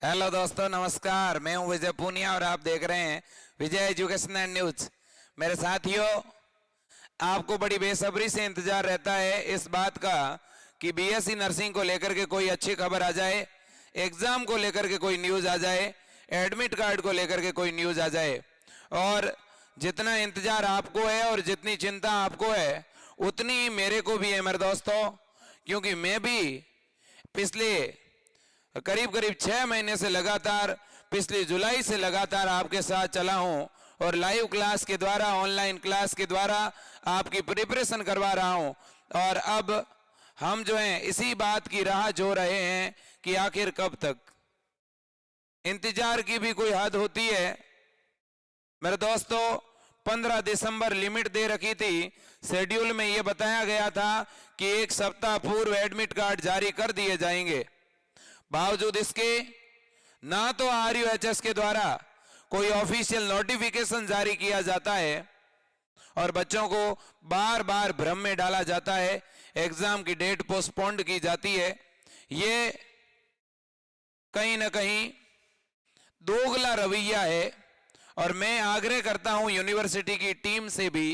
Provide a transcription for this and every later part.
Hello दोस्तों, नमस्कार। मैं हूं विजय पूनिया और आप देख रहे हैं विजय एजुकेशन एंड न्यूज। मेरे साथियों, आपको बड़ी बेसब्री से इंतजार रहता है इस बात का कि बीएससी नर्सिंग को लेकर के कोई अच्छी खबर आ जाए, एग्जाम को लेकर के कोई न्यूज आ जाए, एडमिट कार्ड को लेकर के कोई न्यूज आ जाए। और जितना इंतजार आपको है और जितनी चिंता आपको है उतनी ही मेरे को भी है मेरे दोस्तों, क्योंकि मैं भी पिछले करीब करीब 6 महीने से लगातार, पिछली जुलाई से लगातार आपके साथ चला हूं और लाइव क्लास के द्वारा, ऑनलाइन क्लास के द्वारा आपकी प्रिपरेशन करवा रहा हूं। और अब हम जो हैं इसी बात की राह जो रहे हैं कि आखिर कब तक। इंतजार की भी कोई हद होती है मेरे दोस्तों। 15 दिसंबर लिमिट दे रखी थी, शेड्यूल में यह बताया गया था कि 1 सप्ताह पूर्व एडमिट कार्ड जारी कर दिए जाएंगे। बावजूद इसके ना तो RUHS के द्वारा कोई ऑफिशियल नोटिफिकेशन जारी किया जाता है और बच्चों को बार बार भ्रम में डाला जाता है, एग्जाम की डेट पोस्टपोन्ड की जाती है। ये कहीं ना कहीं दोगला रवैया है और मैं आग्रह करता हूं यूनिवर्सिटी की टीम से भी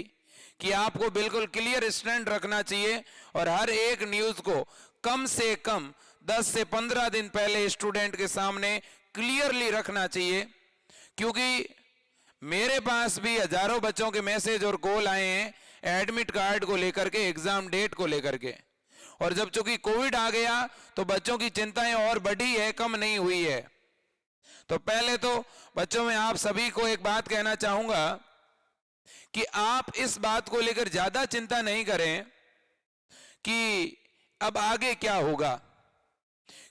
कि आपको बिल्कुल क्लियर स्टैंड रखना चाहिए और हर एक न्यूज को कम से कम 10 से 15 दिन पहले स्टूडेंट के सामने क्लियरली रखना चाहिए। क्योंकि मेरे पास भी हजारों बच्चों के मैसेज और कॉल आए हैं एडमिट कार्ड को लेकर के, एग्जाम डेट को लेकर के। और जब चूंकि कोविड आ गया तो बच्चों की चिंताएं और बढ़ी है, कम नहीं हुई है। तो पहले तो बच्चों में आप सभी को एक बात कहना चाहूंगा कि आप इस बात को लेकर ज्यादा चिंता नहीं करें कि अब आगे क्या होगा,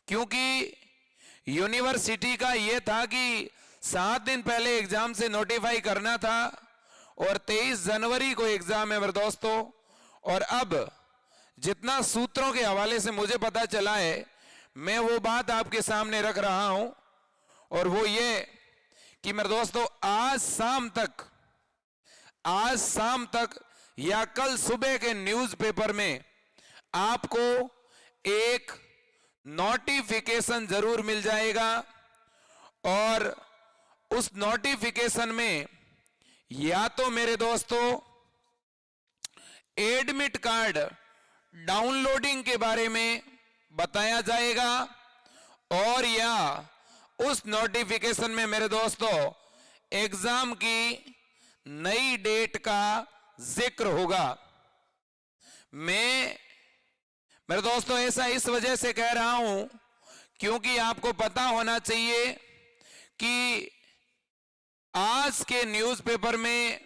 क्योंकि यूनिवर्सिटी का यह था कि 7 दिन पहले एग्जाम से नोटिफाई करना था और 23 जनवरी को एग्जाम है मेरे दोस्तों। और अब जितना सूत्रों के हवाले से मुझे पता चला है, मैं वो बात आपके सामने रख रहा हूं और वो ये कि मेरे दोस्तों आज शाम तक या कल सुबह के न्यूज़पेपर में आपको एक नोटिफिकेशन जरूर मिल जाएगा और उस नोटिफिकेशन में या तो मेरे दोस्तों एडमिट कार्ड डाउनलोडिंग के बारे में बताया जाएगा और या उस नोटिफिकेशन में मेरे दोस्तों एग्जाम की नई डेट का जिक्र होगा। मेरे दोस्तों ऐसा इस वजह से कह रहा हूं क्योंकि आपको पता होना चाहिए कि आज के न्यूज़पेपर में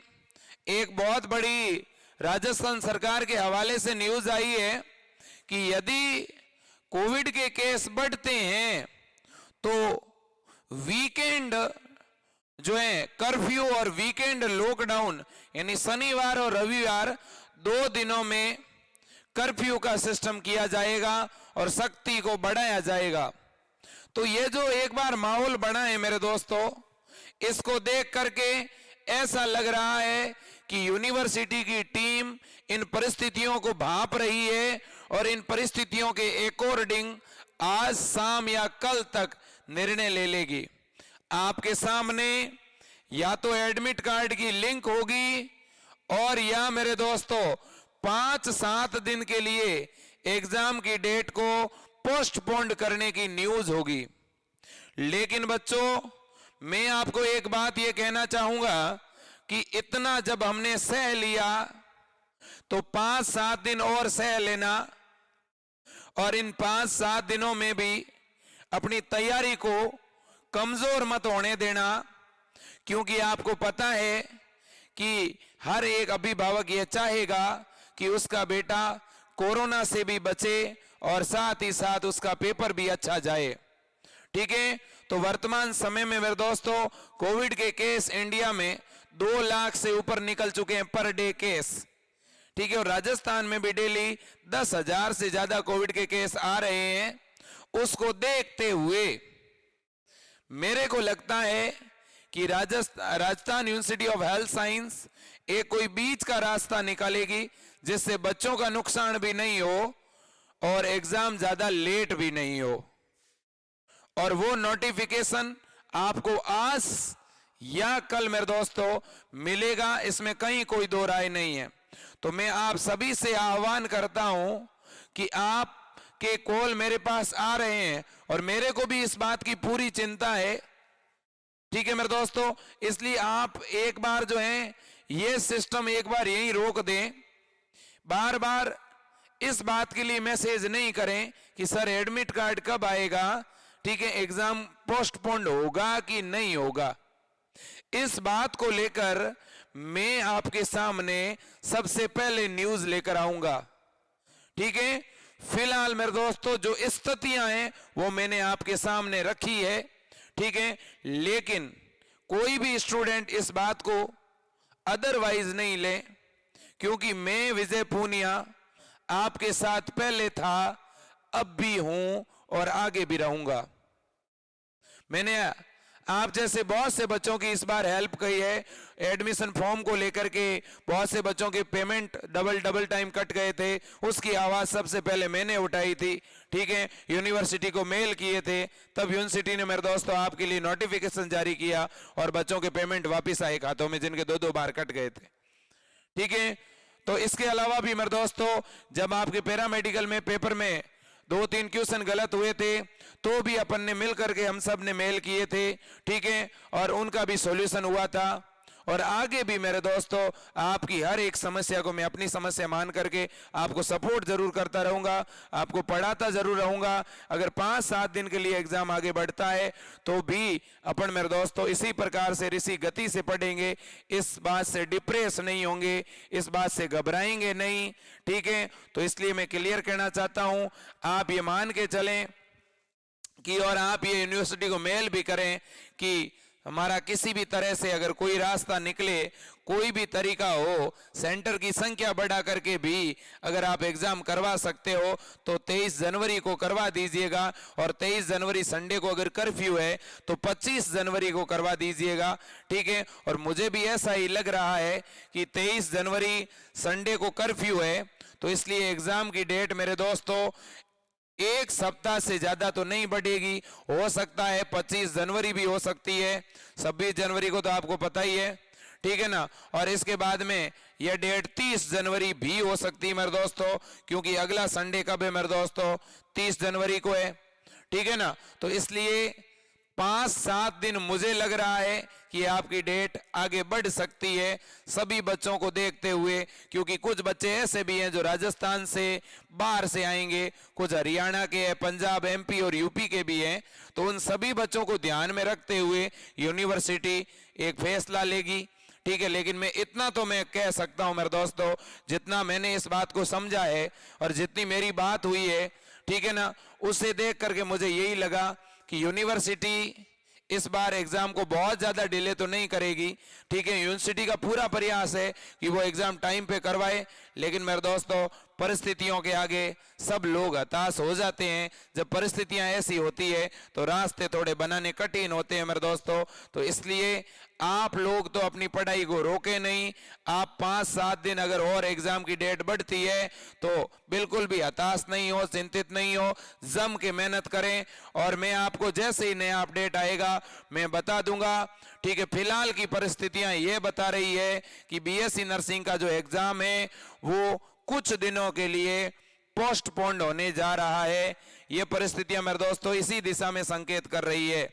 एक बहुत बड़ी राजस्थान सरकार के हवाले से न्यूज़ आई है कि यदि कोविड के केस बढ़ते हैं तो वीकेंड जो है कर्फ्यू और वीकेंड लॉकडाउन, यानी शनिवार और रविवार 2 दिनों में कर्फ्यू का सिस्टम किया जाएगा और सख्ती को बढ़ाया जाएगा। तो ये जो एक बार माहौल बना है मेरे दोस्तों, इसको देख करके ऐसा लग रहा है कि यूनिवर्सिटी की टीम इन परिस्थितियों को भांप रही है और इन परिस्थितियों के अकॉर्डिंग आज शाम या कल तक निर्णय ले लेगी। आपके सामने या तो एडमिट कार्ड की लिंक होगी और या मेरे दोस्तों 5-7 दिन के लिए एग्जाम की डेट को पोस्टपोन्ड करने की न्यूज होगी। लेकिन बच्चों, मैं आपको एक बात यह कहना चाहूंगा कि इतना जब हमने सह लिया तो 5-7 दिन और सह लेना और इन 5-7 दिनों में भी अपनी तैयारी को कमजोर मत होने देना, क्योंकि आपको पता है कि हर एक अभिभावक यह चाहेगा कि उसका बेटा कोरोना से भी बचे और साथ ही साथ उसका पेपर भी अच्छा जाए। ठीक है, तो वर्तमान समय में मेरे दोस्तों कोविड के केस इंडिया में 2 लाख से ऊपर निकल चुके हैं पर डे केस। ठीक है, और राजस्थान में भी डेली 10,000 से ज्यादा कोविड के केस आ रहे हैं। उसको देखते हुए मेरे को लगता है कि Rajasthan university of health science एक कोई बीच का रास्ता निकालेगी जिससे बच्चों का नुकसान भी नहीं हो और एग्जाम ज्यादा लेट भी नहीं हो। और वो नोटिफिकेशन आपको आज या कल मेरे दोस्तों मिलेगा, इसमें कहीं कोई दो राय नहीं है। तो मैं आप सभी से आह्वान करता हूं कि आप के कॉल मेरे पास आ रहे हैं और मेरे को भी इस बात की पूरी चिंता है, ठीक है मेरे दोस्तों। इसलिए आप एक बार जो है ये सिस्टम एक बार यही रोक दें, बार बार इस बात के लिए मैसेज नहीं करें कि सर एडमिट कार्ड कब आएगा, ठीक है, एग्जाम पोस्टपोन्ड होगा कि नहीं होगा। इस बात को लेकर मैं आपके सामने सबसे पहले न्यूज लेकर आऊंगा, ठीक है। फिलहाल मेरे दोस्तों जो स्थितियां हैं वो मैंने आपके सामने रखी है, ठीक है, लेकिन कोई भी स्टूडेंट इस बात को अदरवाइज नहीं ले, क्योंकि मैं विजय पूनिया आपके साथ पहले था, अब भी हूं और आगे भी रहूंगा। मैंने आप जैसे बहुत से बच्चों की इस बार हेल्प की है, एडमिशन फॉर्म को लेकर के बहुत से बच्चों के पेमेंट डबल टाइम कट गए थे, उसकी आवाज सबसे पहले मैंने उठाई थी, ठीक है। यूनिवर्सिटी को मेल किए थे, तब यूनिवर्सिटी ने मेरे दोस्तों आपके लिए नोटिफिकेशन जारी किया और बच्चों के पेमेंट वापिस आए खातों में, जिनके दो बार कट गए थे, ठीक है। तो इसके अलावा भी मेरे दोस्तों जब आपके पैरामेडिकल में पेपर में 2-3 क्वेश्चन गलत हुए थे तो भी अपन ने मिल करके हम सब ने मेल किए थे, ठीक है, और उनका भी सॉल्यूशन हुआ था। और आगे भी मेरे दोस्तों आपकी हर एक समस्या को मैं अपनी समस्या मान करके आपको सपोर्ट जरूर करता रहूंगा, आपको पढ़ाता जरूर रहूंगा। अगर 5-7 दिन के लिए एग्जाम आगे बढ़ता है तो भी अपन मेरे दोस्तों इसी प्रकार से इसी गति से पढ़ेंगे, इस बात से डिप्रेस नहीं होंगे, इस बात से घबराएंगे नहीं, ठीक है। तो इसलिए मैं क्लियर कहना चाहता हूं, आप ये मान के चलें कि और आप ये यूनिवर्सिटी को मेल भी करें कि हमारा किसी भी तरह से अगर कोई रास्ता निकले, कोई भी तरीका हो, सेंटर की संख्या बढ़ा करके भी अगर आप एग्जाम करवा सकते हो तो 23 जनवरी को करवा दीजिएगा। और 23 जनवरी संडे को अगर कर्फ्यू है तो 25 जनवरी को करवा दीजिएगा, ठीक है। और मुझे भी ऐसा ही लग रहा है कि 23 जनवरी संडे को कर्फ्यू है, तो इसलिए एग्जाम की डेट मेरे दोस्तों एक सप्ताह से ज्यादा तो नहीं बढ़ेगी, हो सकता है 25 जनवरी भी हो सकती है, 26 जनवरी को तो आपको पता ही है, ठीक है ना। और इसके बाद में यह डेट 30 जनवरी भी हो सकती है मेरे दोस्तों, क्योंकि अगला संडे कब है मेरे दोस्तों, 30 जनवरी को है, ठीक है ना। तो इसलिए 5-7 दिन मुझे लग रहा है कि आपकी डेट आगे बढ़ सकती है सभी बच्चों को देखते हुए, क्योंकि कुछ बच्चे ऐसे भी हैं जो राजस्थान से बाहर से आएंगे, कुछ हरियाणा के हैं, पंजाब, एमपी और यूपी के भी हैं। तो उन सभी बच्चों को ध्यान में रखते हुए यूनिवर्सिटी एक फैसला लेगी, ठीक है। लेकिन मैं इतना तो मैं कह सकता हूं मेरे दोस्तों, जितना मैंने इस बात को समझा है और जितनी मेरी बात हुई है, ठीक है ना, उससे देख करके मुझे यही लगा कि यूनिवर्सिटी इस बार एग्जाम को बहुत ज्यादा डिले तो नहीं करेगी, ठीक है। यूनिवर्सिटी का पूरा प्रयास है कि वो एग्जाम टाइम पे करवाए, लेकिन मेरे दोस्तों परिस्थितियों के आगे सब लोग हताश हो जाते हैं। जब परिस्थितियां ऐसी होती है तो रास्ते थोड़े बनाने कठिन होते हैं मेरे दोस्तों। तो इसलिए आप लोग तो अपनी पढ़ाई को रोके नहीं, आप 5-7 दिन अगर और एग्जाम की डेट बढ़ती है तो बिल्कुल भी हताश नहीं हो, चिंतित नहीं हो, जम के मेहनत करें। और मैं आपको जैसे ही नया अपडेट आएगा मैं बता दूंगा, ठीक है। फिलहाल की परिस्थितियां ये बता रही है कि बीएससी नर्सिंग का जो एग्जाम है वो कुछ दिनों के लिए पोस्टपोन्ड होने जा रहा है। ये परिस्थितियां मेरे दोस्तों इसी दिशा में संकेत कर रही है,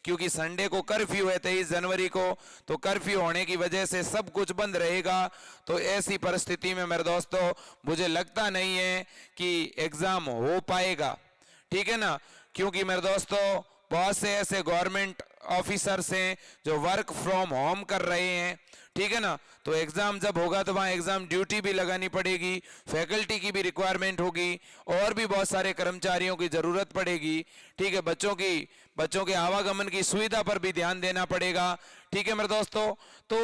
क्योंकि संडे को कर्फ्यू है 23 जनवरी को, तो कर्फ्यू होने की वजह से सब कुछ बंद रहेगा। तो ऐसी परिस्थिति में मेरे दोस्तों मुझे लगता नहीं है कि एग्जाम हो पाएगा, ठीक है ना। क्योंकि मेरे दोस्तों बहुत से ऐसे गवर्नमेंट ऑफिसर्स हैं जो वर्क फ्रॉम होम कर रहे हैं, ठीक है ना। तो एग्जाम जब होगा तो वहां एग्जाम ड्यूटी भी लगानी पड़ेगी, फैकल्टी की भी रिक्वायरमेंट होगी, और भी बहुत सारे कर्मचारियों की जरूरत पड़ेगी, ठीक है। बच्चों के आवागमन की सुविधा पर भी ध्यान देना पड़ेगा, ठीक है मेरे दोस्तों। तो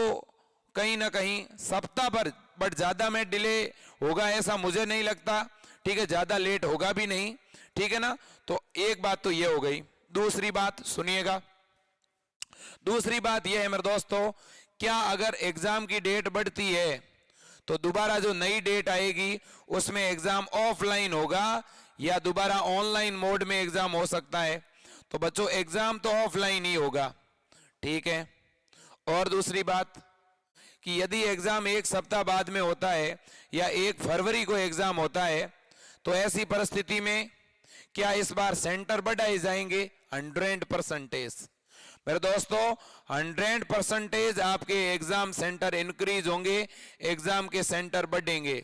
कहीं ना कहीं सप्ताह पर बट ज्यादा में डिले होगा ऐसा मुझे नहीं लगता, ठीक है, ज्यादा लेट होगा भी नहीं, ठीक है ना। तो एक बात तो ये हो गई। दूसरी बात सुनिएगा, दूसरी बात यह है मेरे दोस्तों, क्या अगर एग्जाम की डेट बढ़ती है तो दोबारा जो नई डेट आएगी उसमें एग्जाम ऑफलाइन होगा या दोबारा ऑनलाइन मोड में एग्जाम हो सकता है। तो बच्चों एग्जाम तो ऑफलाइन ही होगा, ठीक है। और दूसरी बात कि यदि एग्जाम एक सप्ताह बाद में होता है या 1 फरवरी को एग्जाम होता है, तो ऐसी परिस्थिति में क्या इस बार सेंटर बढ़ाए जाएंगे? 100%। मेरे दोस्तों 100% आपके एग्जाम सेंटर इंक्रीज होंगे, एग्जाम के सेंटर बढ़ेंगे।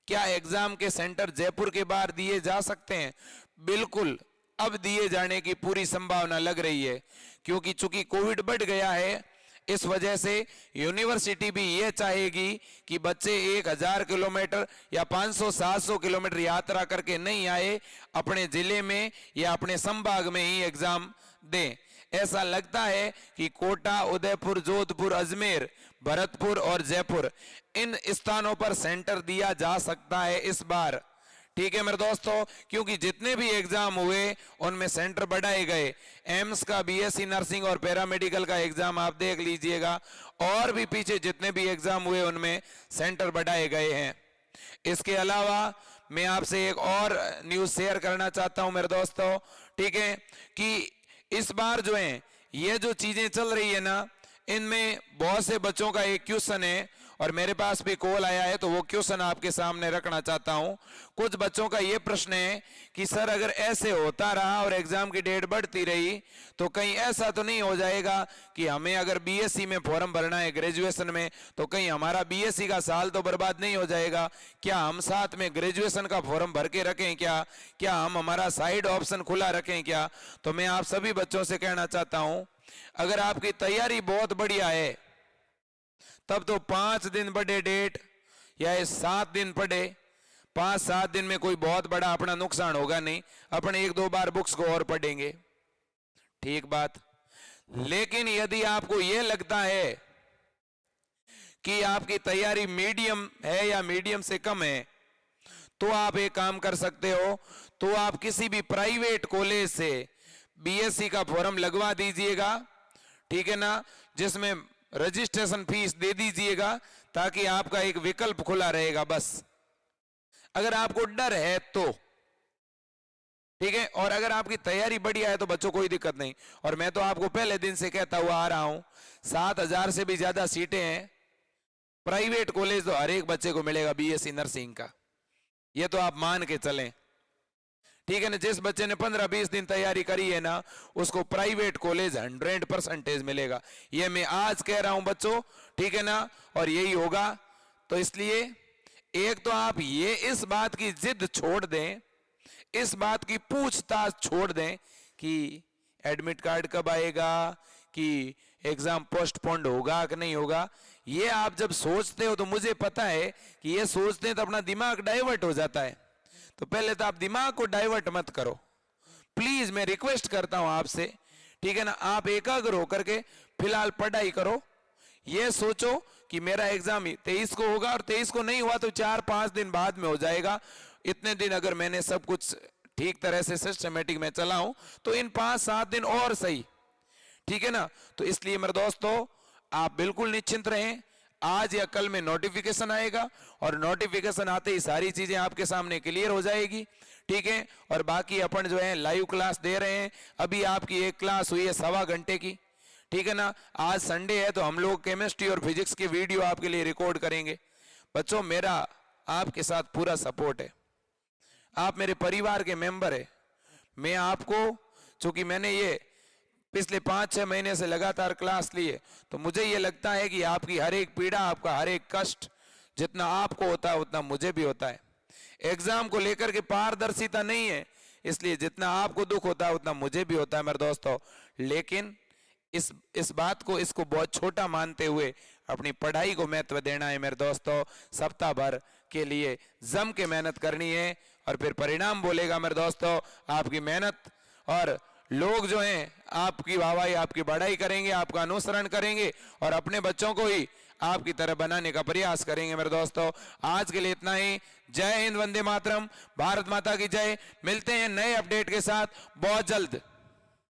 क्या एग्जाम के सेंटर जयपुर के बाहर दिए जा सकते हैं? बिल्कुल, अब दिए जाने की पूरी संभावना लग रही है, क्योंकि चूंकि कोविड बढ़ गया है, इस वजह से यूनिवर्सिटी भी ये चाहेगी कि बच्चे 1000 किलोमीटर या 500-700 किलोमीटर यात्रा करके नहीं आए, अपने जिले में या अपने संभाग में ही एग्जाम दें। ऐसा लगता है कि कोटा, उदयपुर, जोधपुर, अजमेर, भरतपुर और जयपुर, इन स्थानों पर सेंटर दिया जा सकता है इस बार, ठीक है मेरे दोस्तों। क्योंकि जितने भी एग्जाम हुए उनमें सेंटर बढ़ाए गए। एम्स का, बीएससी नर्सिंग और पैरामेडिकल का एग्जाम आप देख लीजिएगा, और भी पीछे जितने भी एग्जाम हुए उनमें सेंटर बढ़ाए गए हैं। इसके अलावा मैं आपसे एक और न्यूज शेयर करना चाहता हूं मेरे दोस्तों, ठीक है, कि इस बार जो है ये जो चीजें चल रही है ना, इनमें बहुत से बच्चों का एक क्वेश्चन है, और मेरे पास भी कॉल आया है, तो वो क्वेश्चन आपके सामने रखना चाहता हूं। कुछ बच्चों का ये प्रश्न है कि सर अगर ऐसे होता रहा और एग्जाम की डेट बढ़ती रही, तो कहीं ऐसा तो नहीं हो जाएगा कि हमें अगर बीएससी में फॉर्म भरना है ग्रेजुएशन में, तो कहीं हमारा बीएससी का साल तो बर्बाद नहीं हो जाएगा? क्या हम साथ में ग्रेजुएशन का फॉर्म भर के रखें? क्या हम हमारा साइड ऑप्शन खुला रखें क्या? तो मैं आप सभी बच्चों से कहना चाहता हूं, अगर आपकी तैयारी बहुत बढ़िया है, तब तो 5 दिन पढ़े डेट या 7 दिन पढ़े, 5-7 दिन में कोई बहुत बड़ा अपना नुकसान होगा नहीं, अपने 1-2 बार बुक्स को और पढ़ेंगे, ठीक बात। लेकिन यदि आपको यह लगता है कि आपकी तैयारी मीडियम है या मीडियम से कम है, तो आप एक काम कर सकते हो, तो आप किसी भी प्राइवेट कॉलेज से बीएससी का फॉर्म लगवा दीजिएगा, ठीक है ना, जिसमें रजिस्ट्रेशन फीस दे दीजिएगा, ताकि आपका एक विकल्प खुला रहेगा बस, अगर आपको डर है तो, ठीक है। और अगर आपकी तैयारी बढ़िया है तो बच्चों कोई दिक्कत नहीं। और मैं तो आपको पहले दिन से कहता हुआ आ रहा हूं, 7000 से भी ज्यादा सीटें हैं, प्राइवेट कॉलेज तो हर एक बच्चे को मिलेगा बीएससी नर्सिंग का, ये तो आप मान के चलें, ठीक है ना। जिस बच्चे ने 15-20 दिन तैयारी करी है ना, उसको प्राइवेट कॉलेज 100% मिलेगा, ये मैं आज कह रहा हूं बच्चों, ठीक है ना, और यही होगा। तो इसलिए एक तो आप ये इस बात की जिद छोड़ दें, इस बात की पूछताछ छोड़ दें कि एडमिट कार्ड कब आएगा, कि एग्जाम पोस्टपोन्ड होगा कि नहीं होगा। ये आप जब सोचते हो, तो मुझे पता है कि ये सोचते हैं तो अपना दिमाग डाइवर्ट हो जाता है, तो पहले तो आप दिमाग को डाइवर्ट मत करो, प्लीज मैं रिक्वेस्ट करता हूं आपसे, ठीक है ना। आप एकाग्र होकर के फिलहाल पढ़ाई करो, ये सोचो कि मेरा एग्जाम 23 को होगा, और 23 को नहीं हुआ तो 4-5 दिन बाद में हो जाएगा। इतने दिन अगर मैंने सब कुछ ठीक तरह से सिस्टमेटिक में चलाऊं, तो इन 5-7 दिन और सही, ठीक है ना। तो इसलिए मेरे दोस्तों आप बिल्कुल निश्चिंत रहें, आज या कल में नोटिफिकेशन आएगा, और नोटिफिकेशन आते ही सारी चीजें आपके सामने क्लियर हो जाएगी, ठीक है। और बाकी अपन जो है लाइव क्लास दे रहे हैं, अभी आपकी एक क्लास हुई है 1.25 घंटे की, ठीक है ना। आज संडे है तो हम लोग केमिस्ट्री और फिजिक्स की वीडियो आपके लिए रिकॉर्ड करेंगे। बच्चों मेरा आपके साथ पूरा सपोर्ट है, आप मेरे परिवार के मेंबर है। मैं आपको, चूंकि मैंने ये पिछले 5-6 महीने से लगातार क्लास ली है, तो मुझे ये लगता है कि आपकी हर एक पीड़ा, आपका हर एक कष्ट जितना आपको होता है उतना मुझे भी होता है। एग्जाम को लेकर के पारदर्शिता नहीं है, इसलिए जितना आपको दुख होता है उतना मुझे भी होता है मेरे दोस्तों। लेकिन इस बात को, इसको बहुत छोटा मानते हुए अपनी पढ़ाई को महत्व देना है मेरे दोस्तों। सप्ताह भर के लिए जम के मेहनत करनी है, और फिर परिणाम बोलेगा मेरे दोस्तों। आपकी मेहनत, और लोग जो हैं आपकी वाहवाही, आपकी बढ़ाई करेंगे, आपका अनुसरण करेंगे, और अपने बच्चों को ही आपकी तरह बनाने का प्रयास करेंगे मेरे दोस्तों। आज के लिए इतना ही। जय हिंद, वंदे मातरम, भारत माता की जय। मिलते हैं नए अपडेट के साथ बहुत जल्द।